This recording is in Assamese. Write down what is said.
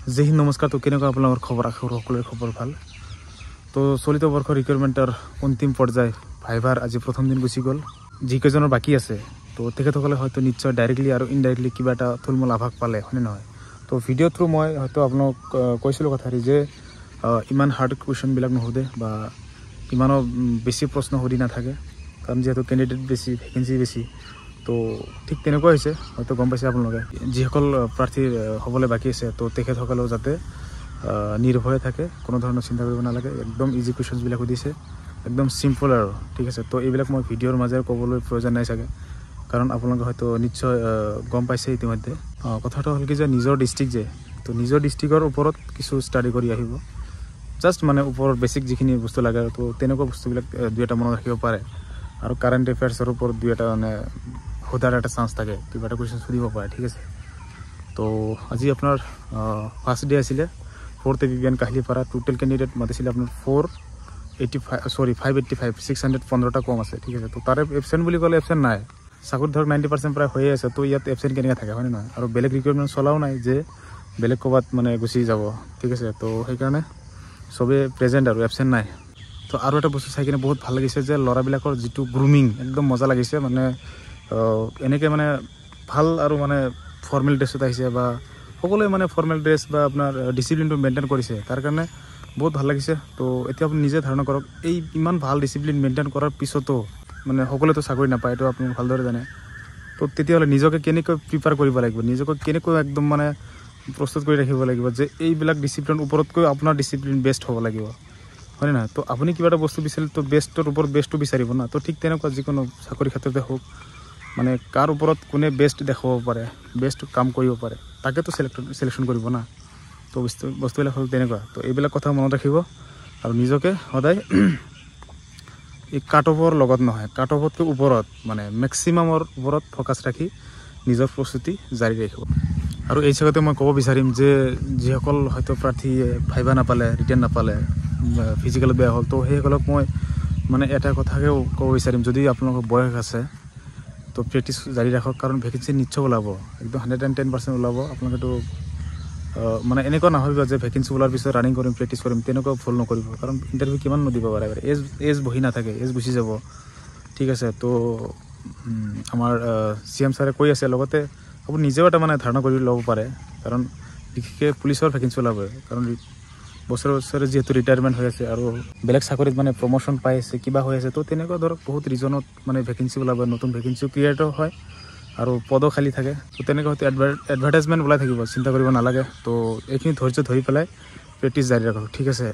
जय हिंद नमस्कार। तो केनेকুৱা আপোনালোকৰ খবৰ আশা কৰোঁ সকলোৰে খবৰ ভাল। তো চলিত বৰ্ষৰ ৰিক্ৰুইটমেণ্টৰ অন্তিম পৰ্যায় ভাইভাৰ আজি প্ৰথম দিন গুচি গ'ল। যিকেইজনৰ বাকী আছে তো তেখেতসকলে হয়তো নিশ্চয় ডাইৰেক্টলি আৰু ইনডাইৰেক্টলি কিবা এটা থুলমূল আভাস পালে, হয়নে নহয়? তো ভিডিঅ' থ্ৰু মই হয়তো আপোনাক কৈছিলোঁ কথাটি যে ইমান হাৰ্ড কুৱেশ্যনবিলাক নোসোধে বা ইমানো বেছি প্ৰশ্ন সুধি নাথাকে, কাৰণ যিহেতু কেণ্ডিডেট বেছি, ভেকেঞ্চি বেছি। তো ঠিক তেনেকুৱা হৈছে, হয়তো গম পাইছে আপোনালোকে। যিসকল প্ৰাৰ্থী হ'বলৈ বাকী আছে তো তেখেতসকলেও যাতে নিৰ্ভয়ে থাকে, কোনো ধৰণৰ চিন্তা কৰিব নালাগে। একদম ইজি কুৱেশ্যনছবিলাক সুধিছে, একদম চিম্পল আৰু, ঠিক আছে। তো এইবিলাক মই ভিডিঅ'ৰ মাজেৰে ক'বলৈ প্ৰয়োজন নাই চাগে, কাৰণ আপোনালোকে হয়তো নিশ্চয় গম পাইছে ইতিমধ্যে। কথাটো হ'ল কি যে নিজৰ ডিষ্ট্ৰিক্ট যে, তো নিজৰ ডিষ্ট্ৰিক্টৰ ওপৰত কিছু ষ্টাডি কৰি আহিব, জাষ্ট মানে ওপৰত বেছিক যিখিনি বস্তু লাগে। তো তেনেকুৱা বস্তুবিলাক দুই এটা মনত ৰাখিব পাৰে, আৰু কাৰেণ্ট এফেয়াৰ্ছৰ ওপৰত দুই এটা মানে সোধাৰ এটা চান্স থাকে, কিবা এটা কুৱেশ্যন সুধিব পাৰে, ঠিক আছে। তো আজি আপোনাৰ ফাৰ্ষ্ট ডে আছিলে 4th ABPN Kahilipara. Total candidate মাতিছিলে আপোনাৰ 585, 615টা কম আছে, ঠিক আছে। তো তাৰে এবচেণ্ট বুলি ক'লে এবচেণ্ট নাই, চাকৰিত ধৰক 90% প্ৰায় হৈয়ে আছে। তো ইয়াত এবচেণ্ট কেনেকৈ থাকে, হয়নে নহয়? আৰু বেলেগ ৰিক্ৰুইটমেণ্ট চলাও নাই যে বেলেগ ক'ৰবাত মানে গুচি যাব, ঠিক আছে। তো সেইকাৰণে চবেই প্ৰেজেণ্ট আৰু এবচেণ্ট নাই। তো আৰু এটা বস্তু চাই কিনে বহুত ভাল লাগিছে যে ল'ৰাবিলাকৰ যিটো গ্ৰুমিং একদম মজা লাগিছে, মানে এনেকৈ মানে ভাল আৰু মানে ফৰ্মেল ড্ৰেছত আহিছে, বা সকলোৱে মানে ফৰ্মেল ড্ৰেছ বা আপোনাৰ ডিচিপ্লিনটো মেইনটেইন কৰিছে, তাৰ কাৰণে বহুত ভাল লাগিছে। তো এতিয়া আপুনি নিজে ধাৰণা কৰক, এই ইমান ভাল ডিচিপ্লিন মেইনটেইন কৰাৰ পিছতো মানে সকলোৱেতো চাকৰি নাপায়, এইটো আপুনি ভালদৰে জানে। তো তেতিয়াহ'লে নিজকে কেনেকৈ প্ৰিপেয়াৰ কৰিব লাগিব, নিজকে কেনেকৈ একদম মানে প্ৰস্তুত কৰি ৰাখিব লাগিব যে এইবিলাক ডিচিপ্লিন ওপৰতকৈ আপোনাৰ ডিচিপ্লিন বেষ্ট হ'ব লাগিব, হয়নে নহয়? তো আপুনি কিবা এটা বস্তু বিচাৰিলে তো বেষ্টৰ ওপৰত বেষ্টটো বিচাৰিব না। তো ঠিক তেনেকুৱা যিকোনো চাকৰি ক্ষেত্ৰতে হওক, মানে কাৰ ওপৰত কোনে বেষ্ট দেখাব পাৰে, বেষ্ট কাম কৰিব পাৰে, তাকেতো চিলেকশ্যন কৰিব না। তো বস্তুবিলাক হ'ল তেনেকুৱা। তো এইবিলাক কথা মনত ৰাখিব, আৰু নিজকে সদায় এই কাট অফৰ লগত নহয়, কাট অফতকৈ ওপৰত মানে মেক্সিমামৰ ওপৰত ফ'কাছ ৰাখি নিজৰ প্ৰস্তুতি জাৰি ৰাখিব। আৰু এই জাগাতে মই ক'ব বিচাৰিম যে যিসকল হয়তো প্ৰাৰ্থীয়ে ভাইবা নাপালে, ৰিটাৰ্ণ নাপালে, ফিজিকেলত বেয়া হ'ল, তো সেইসকলক মই মানে এটা কথাকে ক'ব বিচাৰিম, যদি আপোনালোকৰ বয়স আছে তো প্ৰেক্টিছ জাৰি ৰাখক, কাৰণ ভেকেঞ্চি নিশ্চয় ওলাব, একদম 110% ওলাব। আপোনালোকেতো মানে এনেকুৱা নাভাবিব যে ভেকেঞ্চি ওলাৰ পিছত ৰানিং কৰিম, প্ৰেক্টিছ কৰিম, তেনেকুৱা ভুল নকৰিব, কাৰণ ইণ্টাৰভিউ কিমান দিব পাৰে, এজ বহি নাথাকে, এজ গুচি যাব, ঠিক আছে। তো আমাৰ CM ছাৰে কৈ আছে, লগতে আপুনি নিজেও এটা মানে ধাৰণা কৰি ল'ব পাৰে, কাৰণ বিশেষকৈ পুলিচৰ ভেকেঞ্চি ওলাব, কাৰণ বছৰে বছৰে যিহেতু ৰিটায়াৰমেণ্ট হৈ আছে আৰু বেলেগ চাকৰিত মানে প্ৰমোশ্যন পাই আছে, কিবা হৈ আছে। তো তেনেকুৱা ধৰক বহুত ৰিজনত মানে ভেকেঞ্চি ওলাব, নতুন ভেকেঞ্চিও ক্ৰিয়েটো হয় আৰু পদো খালী থাকে। তো তেনেকৈ হয়তো এডভাৰটাইজমেণ্ট ওলাই থাকিব, চিন্তা কৰিব নালাগে। তো এইখিনি ধৈৰ্য ধৰি পেলাই প্ৰেক্টিছ জাৰি ৰাখক, ঠিক আছে।